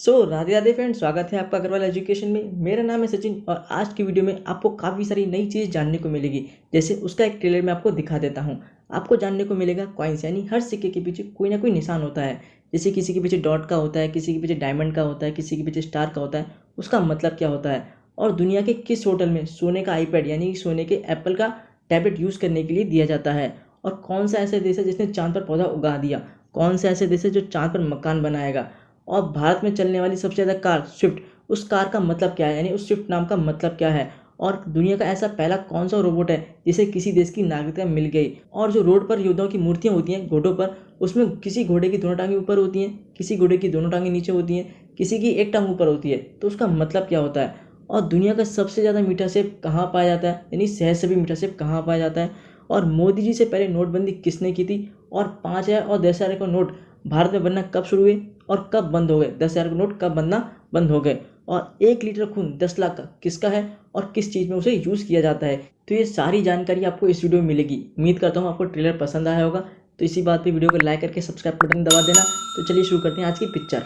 Radhe Radhe friends, स्वागत है आपका अग्रवाल एजुकेशन में। मेरा नाम है सचिन और आज की वीडियो में आपको काफ़ी सारी नई चीज़ जानने को मिलेगी। जैसे उसका एक ट्रेलर मैं आपको दिखा देता हूँ। आपको जानने को मिलेगा कॉइन्स, यानी हर सिक्के के पीछे कोई ना कोई निशान होता है। जैसे किसी के पीछे डॉट का होता है, किसी के पीछे डायमंड का होता है, किसी के पीछे स्टार का होता है। उसका मतलब क्या होता है और दुनिया के किस होटल में सोने का आईपैड यानी सोने के एप्पल का टैबलेट यूज़ करने के लिए दिया जाता है, और कौन सा ऐसा देश है जिसने चांद पर पौधा उगा दिया, कौन सा ऐसे देश है जो चांद पर मकान बनाएगा, और भारत में चलने वाली सबसे ज़्यादा कार स्विफ्ट, उस कार का मतलब क्या है, यानी उस स्विफ्ट नाम का मतलब क्या है, और दुनिया का ऐसा पहला कौन सा रोबोट है जिसे किसी देश की नागरिकता मिल गई। और जो रोड पर योद्धाओं की मूर्तियाँ होती हैं घोड़ों पर, उसमें किसी घोड़े की दोनों टांगें ऊपर होती हैं, किसी घोड़े की दोनों टांगें नीचे होती हैं, किसी की एक टांग ऊपर होती है। तो उसका मतलब क्या होता है। और दुनिया का सबसे ज़्यादा मीठा सेब कहाँ पाया जाता है, यानी शहद से भी मीठा सेब कहाँ पाया जाता है। और मोदी जी से पहले नोटबंदी किसने की थी, और 5,000 और 10,000 का नोट भारत में बनना कब शुरू हुए और कब बंद हो गए, 10,000 के नोट कब बनना बंद हो गए, और 1 लीटर खून 10 लाख का किसका है और किस चीज़ में उसे यूज़ किया जाता है। तो ये सारी जानकारी आपको इस वीडियो में मिलेगी। उम्मीद करता हूँ आपको ट्रेलर पसंद आया होगा। तो इसी बात पे वीडियो को लाइक करके सब्सक्राइब बटन दबा देना। तो चलिए शुरू करते हैं आज की पिक्चर।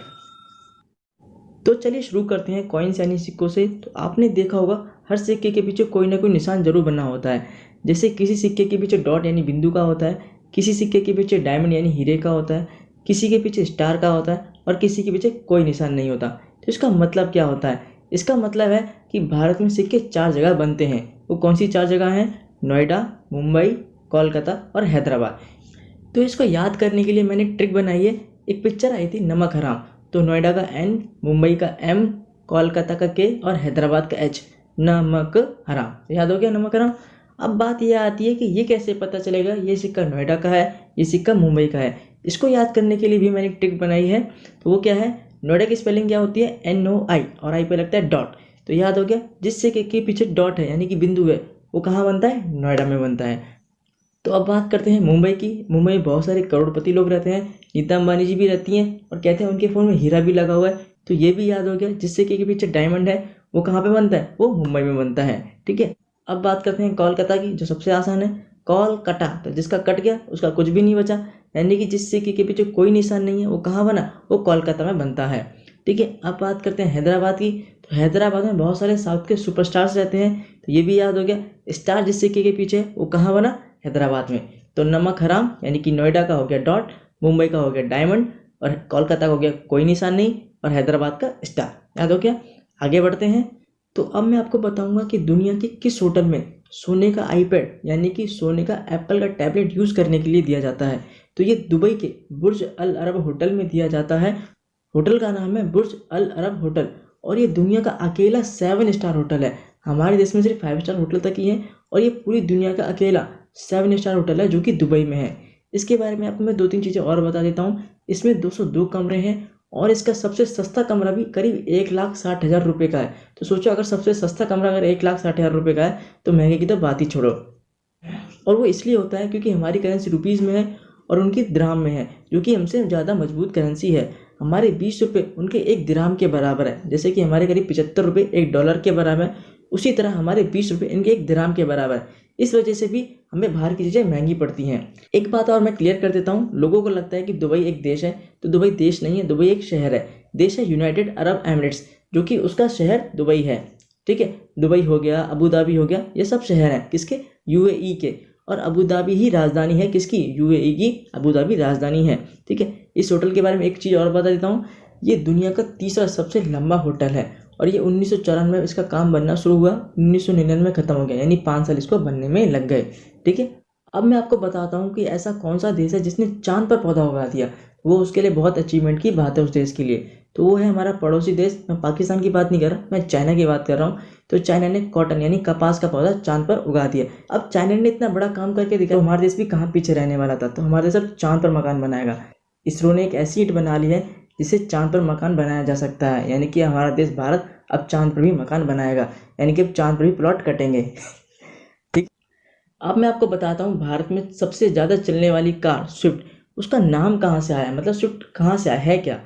तो चलिए शुरू करते हैं कॉइन्स यानी सिक्कों से। तो आपने देखा होगा हर सिक्के के पीछे कोई ना कोई निशान जरूर बना होता है। जैसे किसी सिक्के के पीछे डॉट यानी बिंदु का होता है, किसी सिक्के के पीछे डायमंड यानी हीरे का होता है, किसी के पीछे स्टार का होता है, और किसी के पीछे कोई निशान नहीं होता। तो इसका मतलब क्या होता है। इसका मतलब है कि भारत में सिक्के 4 जगह बनते हैं। वो कौन सी 4 जगह हैं? नोएडा, मुंबई, कोलकाता और हैदराबाद। तो इसको याद करने के लिए मैंने एक ट्रिक बनाई है। एक पिक्चर आई थी नमक हराम। तो नोएडा का N, मुंबई का M, कोलकाता का K और हैदराबाद का H, नमक हराम। तो याद हो गया नमक हराम। अब बात यह आती है कि ये कैसे पता चलेगा ये सिक्का नोएडा का है, ये सिक्का मुंबई का है। इसको याद करने के लिए भी मैंने एक ट्रिक बनाई है। तो वो क्या है, नोएडा की स्पेलिंग क्या होती है? NOI, और आई पे लगता है डॉट। तो याद हो गया, जिस सिक्के के पीछे डॉट है यानी कि बिंदु है, वो कहाँ बनता है? नोएडा में बनता है। तो अब बात करते हैं मुंबई की। मुंबई में बहुत सारे करोड़पति लोग रहते हैं, नीता अंबानी जी भी रहती हैं, और कहते हैं उनके फ़ोन में हीरा भी लगा हुआ है। तो ये भी याद हो गया, जिस सिक्के के पीछे डायमंड है वो कहाँ पे बनता है? वो मुंबई में बनता है। ठीक है। अब बात करते हैं कोलकाता की, जो सबसे आसान है। कोलकाता, तो जिसका कट गया उसका कुछ भी नहीं बचा, यानी कि जिस सिक्के के पीछे कोई निशान नहीं है वो कहाँ बना? वो कोलकाता में बनता है। ठीक है। अब बात करते हैं हैदराबाद की। तो हैदराबाद में बहुत सारे साउथ के सुपरस्टार्स रहते हैं। तो ये भी याद हो गया, स्टार जिस सिक्के के पीछे वो कहाँ बना? हैदराबाद में। तो नमक हराम यानी कि नोएडा का हो गया डॉट, मुंबई का हो गया डायमंड, और कोलकाता का हो गया कोई निशान नहीं, और हैदराबाद का स्टार। याद हो गया। आगे बढ़ते हैं। तो अब मैं आपको बताऊंगा कि दुनिया के किस होटल में सोने का आईपैड यानी कि सोने का एप्पल का टैबलेट यूज़ करने के लिए दिया जाता है। तो ये दुबई के बुर्ज अल अरब होटल में दिया जाता है। होटल का नाम है बुर्ज अल अरब होटल, और ये दुनिया का अकेला 7 स्टार होटल है। हमारे देश में सिर्फ 5 स्टार होटल तक ही है, और ये पूरी दुनिया का अकेला 7 स्टार होटल है जो कि दुबई में है। इसके बारे में आपको मैं 2-3 चीज़ें और बता देता हूँ। इसमें 202 कमरे हैं, और इसका सबसे सस्ता कमरा भी करीब 1,60,000 रुपये का है। तो सोचो, अगर सबसे सस्ता कमरा अगर 1,60,000 रुपये का है तो महंगे की तो बात ही छोड़ो। और वो इसलिए होता है क्योंकि हमारी करेंसी रुपीज़ में है और उनकी दिरहम में है, जो कि हमसे ज़्यादा मजबूत करेंसी है। हमारे 20 रुपये उनके 1 दिरहम के बराबर है, जैसे कि हमारे करीब 75 रुपये 1 डॉलर के बराबर है, उसी तरह हमारे 20 रुपये इनके 1 दिरहम के बराबर है। इस वजह से भी हमें बाहर की चीज़ें महंगी पड़ती हैं। एक बात और मैं क्लियर कर देता हूँ। लोगों को लगता है कि दुबई एक देश है, तो दुबई देश नहीं है, दुबई एक शहर है। देश है यूनाइटेड अरब एमिरेट्स, जो कि उसका शहर दुबई है। ठीक है। दुबई हो गया, अबू धाबी हो गया, ये सब शहर हैं किसके? यूएई के। और अबू धाबी ही राजधानी है किसकी? यूएई की अबू धाबी राजधानी है। ठीक है। इस होटल के बारे में एक चीज़ और बता देता हूँ। ये दुनिया का तीसरा सबसे लंबा होटल है, और ये 1994 में इसका काम बनना शुरू हुआ, 1999 ख़त्म हो गया, यानी 5 साल इसको बनने में लग गए। ठीक है। अब मैं आपको बताता हूँ कि ऐसा कौन सा देश है जिसने चांद पर पौधा उगा दिया। वो उसके लिए बहुत अचीवमेंट की बात है उस देश के लिए। तो वो है हमारा पड़ोसी देश। मैं पाकिस्तान की बात नहीं कर रहा, मैं चाइना की बात कर रहा हूँ। तो चाइना ने कॉटन यानी कपास का पौधा चांद पर उगा दिया। अब चाइना ने इतना बड़ा काम करके दिखा, तो हमारा देश भी कहाँ पीछे रहने वाला था। तो हमारा देश अब चांद पर मकान बनाएगा। इसरो ने एक ऐसी ईंट बना ली है जिससे चांद पर मकान बनाया जा सकता है, यानी कि हमारा देश भारत अब चांद पर भी मकान बनाएगा, यानी कि अब चांद पर भी प्लॉट कटेंगे। ठीक। अब मैं आपको बताता हूँ भारत में सबसे ज़्यादा चलने वाली कार स्विफ्ट, उसका नाम कहाँ से आया, मतलब स्विफ्ट कहाँ से आया है क्या।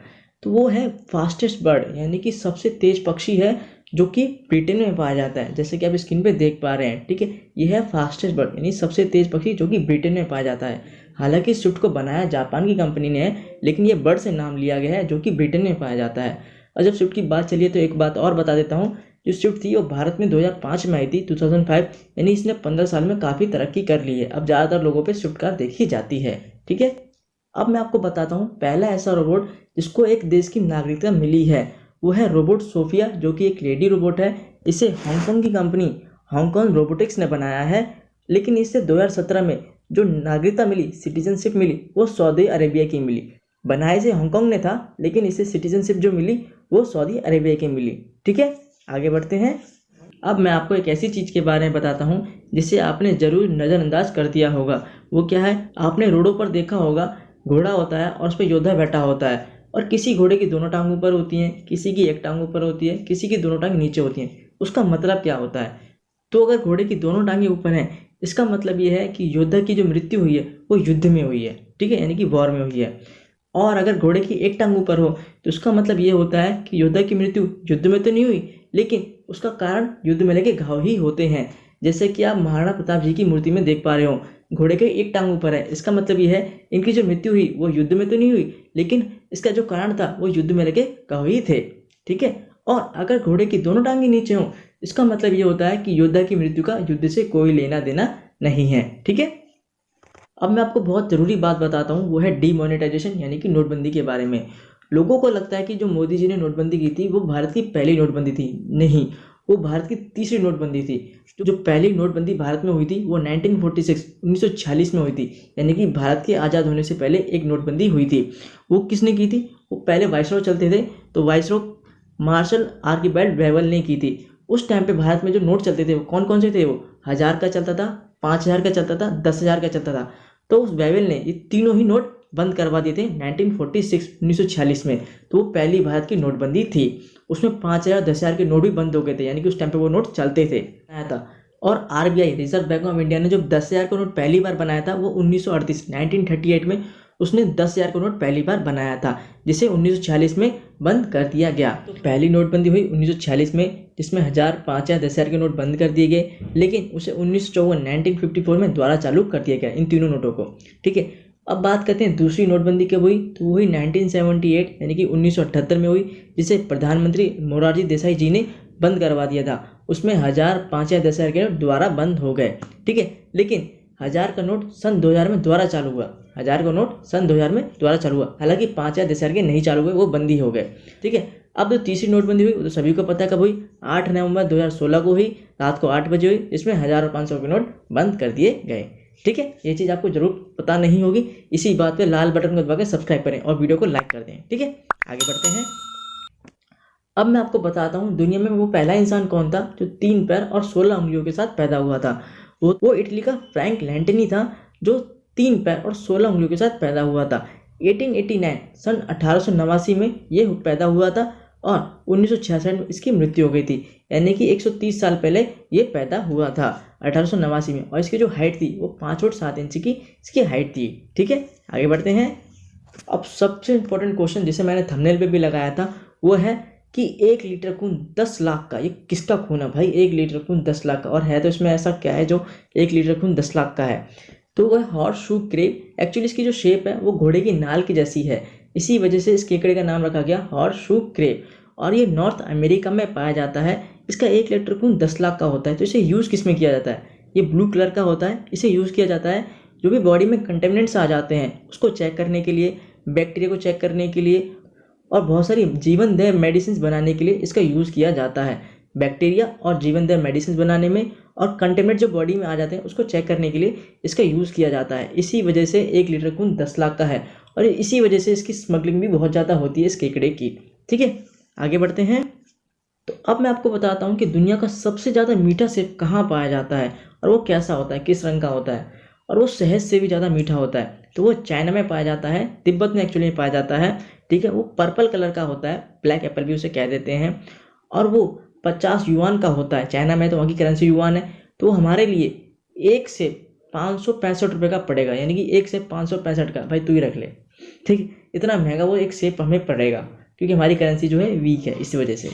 तो वो है फास्टेस्ट बर्ड, यानी कि सबसे तेज पक्षी है, जो कि ब्रिटेन में पाया जाता है, जैसे कि आप स्क्रीन पे देख पा रहे हैं। ठीक है। ये है फास्टेस्ट बर्ड यानी सबसे तेज पक्षी, जो कि ब्रिटेन में पाया जाता है। हालांकि स्विफ्ट को बनाया जापान की कंपनी ने है, लेकिन ये बर्ड से नाम लिया गया है जो कि ब्रिटेन में पाया जाता है। और जब स्विफ्ट की बात चली है तो एक बात और बता देता हूँ, जो स्विफ्ट थी वो भारत में 2005 में आई थी, 2005, यानी इसने 15 साल में काफ़ी तरक्की कर ली है। अब ज़्यादातर लोगों पे स्विफ्ट कार देखी जाती है। ठीक है, अब मैं आपको बताता हूँ पहला ऐसा रोबोट जिसको एक देश की नागरिकता मिली है, वो है रोबोट सोफिया, जो कि एक लेडी रोबोट है। इसे हांगकांग की कंपनी हांगकांग रोबोटिक्स ने बनाया है, लेकिन इसे 2017 में जो नागरिकता मिली, सिटीजनशिप मिली, वो सऊदी अरेबिया की मिली। बनाया से हांगकांग ने था, लेकिन इसे सिटीजनशिप जो मिली वो सऊदी अरेबिया की मिली। ठीक है, आगे बढ़ते हैं। अब मैं आपको एक ऐसी चीज़ के बारे में बताता हूँ जिसे आपने ज़रूर नज़रअंदाज कर दिया होगा। वो क्या है, आपने रोडों पर देखा होगा, घोड़ा होता है और उस पर योद्धा बैठा होता है, और किसी घोड़े की दोनों टांग ऊपर होती हैं, किसी की एक टांग ऊपर होती है, किसी की दोनों टांग नीचे होती हैं। उसका मतलब क्या होता है? तो अगर घोड़े की दोनों टांगें ऊपर हैं, इसका मतलब ये है कि योद्धा की जो मृत्यु हुई है वो युद्ध में हुई है। ठीक है, यानी कि वॉर में हुई है। और अगर घोड़े की एक टांग ऊपर हो तो उसका मतलब ये होता है कि योद्धा की मृत्यु युद्ध में तो नहीं हुई, लेकिन उसका कारण युद्ध में लगे घाव ही होते हैं। जैसे कि आप महाराणा प्रताप जी की मूर्ति में देख पा रहे हो, घोड़े के एक टांग ऊपर है। इसका मतलब ये है इनकी जो मृत्यु हुई वो युद्ध में तो नहीं हुई, लेकिन इसका जो कारण था वो युद्ध में लगे घाव ही थे। ठीक है, और अगर घोड़े की दोनों टांगे नीचे हों, इसका मतलब ये होता है कि योद्धा की मृत्यु का युद्ध से कोई लेना देना नहीं है। ठीक है, अब मैं आपको बहुत ज़रूरी बात बताता हूँ, वो है डीमोनेटाइजेशन, यानी कि नोटबंदी के बारे में। लोगों को लगता है कि जो मोदी जी ने नोटबंदी की थी वो भारत की पहली नोटबंदी थी। नहीं, वो भारत की तीसरी नोटबंदी थी। जो पहली नोटबंदी भारत में हुई थी वो 1946 में हुई थी, यानी कि भारत के आज़ाद होने से पहले एक नोटबंदी हुई थी। वो किसने की थी? वो पहले वाइसरॉय चलते थे, तो वाइसरॉय मार्शल आर्किबल्ड वेवल ने की थी। उस टाइम पे भारत में जो नोट चलते थे वो कौन कौन से थे? वो 1000 का चलता था, 5000 का चलता था, 10,000 का चलता था। तो उस वेवल ने ये तीनों ही नोट बंद करवा दिए थे 1946 में। तो वो पहली भारत की नोटबंदी थी। उसमें 5000, 10,000 के नोट भी बंद हो गए थे, यानी कि उस टाइम पे वो नोट चलते थे, आया था। और RBI, reserve bank of India ने जब 10,000 का नोट पहली बार बनाया था वो 1938 में उसने 10,000 का नोट पहली बार बनाया था, जिसे 1946 में बंद कर दिया गया। तो पहली नोटबंदी हुई 1946 में, जिसमें 1000, 5000, 10,000 के नोट बंद कर दिए गए, लेकिन उसे 1954 में दोबारा चालू कर दिया गया इन तीनों नोटों को। ठीक है, अब बात करते हैं दूसरी नोटबंदी कब हुई, तो वो हुई 1978, यानी कि 1978 में हुई, जिसे प्रधानमंत्री मोरारजी देसाई जी ने बंद करवा दिया था। उसमें 1000, 5000, 10,000 के नोट दोबारा बंद हो गए। ठीक है, लेकिन 1000 का नोट सन 2000 में दोबारा चालू हुआ। 1000 का नोट सन 2000 में दोबारा चालू हुआ, हालांकि 5000, 10,000 के नहीं चालू हुए, वो बंदी हो गए। ठीक है, अब जो तीसरी नोटबंदी हुई वो तो सभी को पता है कब हुई, 8 नवंबर 2016 को हुई, रात को 8 बजे हुई, जिसमें 1000 और 500 के नोट बंद कर दिए गए। ठीक है, ये चीज़ आपको जरूर पता नहीं होगी। इसी बात पे लाल बटन को दबा के सब्सक्राइब करें और वीडियो को लाइक कर दें। ठीक है, आगे बढ़ते हैं। अब मैं आपको बताता हूँ दुनिया में वो पहला इंसान कौन था जो 3 पैर और 16 उंगलियों के साथ पैदा हुआ था। वो इटली का फ्रैंक लैंटेनी था, जो 3 पैर और 16 उंगलियों के साथ पैदा हुआ था। 1889 सन 1889 में ये पैदा हुआ था और 1966 में इसकी मृत्यु हो गई थी, यानी कि 130 साल पहले ये पैदा हुआ था 1889 में। और इसकी जो हाइट थी वो 5 फुट 7 इंच की इसकी हाइट थी। ठीक है, आगे बढ़ते हैं। अब सबसे इम्पोर्टेंट क्वेश्चन जिसे मैंने थंबनेल पे भी लगाया था वो है कि 1 लीटर खून 10 लाख का, ये किसका खून है भाई? 1 लीटर खून 10 लाख का, और है तो इसमें ऐसा क्या है जो 1 लीटर खून 10 लाख का है? तो वह हॉर्स शू क्रेब। एक्चुअली इसकी जो शेप है वो घोड़े की नाल की जैसी है, इसी वजह से इस केकड़े का नाम रखा गया हॉर्स शू क्रेब। और ये नॉर्थ अमेरिका में पाया जाता है। इसका 1 लीटर खून 10 लाख का होता है। तो इसे यूज़ किस में किया जाता है? ये ब्लू कलर का होता है, इसे यूज़ किया जाता है जो भी बॉडी में कंटेमिनेंट्स आ जाते हैं उसको चेक करने के लिए, बैक्टीरिया को चेक करने के लिए, और बहुत सारी जीवनदायी मेडिसिन बनाने के लिए इसका यूज़ किया जाता है। बैक्टीरिया और जीवनदायी मेडिसिन बनाने में और कंटेमिनेंट जो बॉडी में आ जाते हैं उसको चेक करने के लिए इसका यूज़ किया जाता है। इसी वजह से 1 लीटर खून 10 लाख का है, और इसी वजह से इसकी स्मगलिंग भी बहुत ज़्यादा होती है इस केकड़े की। ठीक है, आगे बढ़ते हैं। तो अब मैं आपको बताता हूँ कि दुनिया का सबसे ज़्यादा मीठा सेब कहाँ पाया जाता है और वो कैसा होता है, किस रंग का होता है, और वो शहद से भी ज़्यादा मीठा होता है। तो वो चाइना में पाया जाता है, तिब्बत में एक्चुअली पाया जाता है। ठीक है, वो पर्पल कलर का होता है, ब्लैक एप्पल भी उसे कह देते हैं, और वो 50 युआन का होता है। चाइना में तो वहाँ की करेंसी युआन है, तो हमारे लिए 1 सेब 565 रुपये का पड़ेगा, यानी कि 1 सेब 565 का। भाई तू ही रख ले, ठीक, इतना महंगा वो 1 सेब हमें पड़ेगा, क्योंकि हमारी करेंसी जो है वीक है इसी वजह से।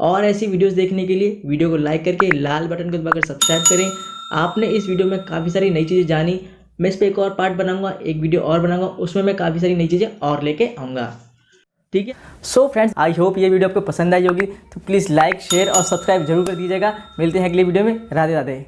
और ऐसी वीडियोस देखने के लिए वीडियो को लाइक करके लाल बटन को दबाकर सब्सक्राइब करें। आपने इस वीडियो में काफ़ी सारी नई चीज़ें जानी। मैं इस पर एक और पार्ट बनाऊंगा, एक वीडियो और बनाऊंगा, उसमें मैं काफ़ी सारी नई चीज़ें और लेके आऊँगा। ठीक है। सो फ्रेंड्स, आई होप ये वीडियो आपको पसंद आई होगी, तो प्लीज़ लाइक शेयर और सब्सक्राइब जरूर कर दीजिएगा। मिलते हैं अगले वीडियो में। राधे राधे।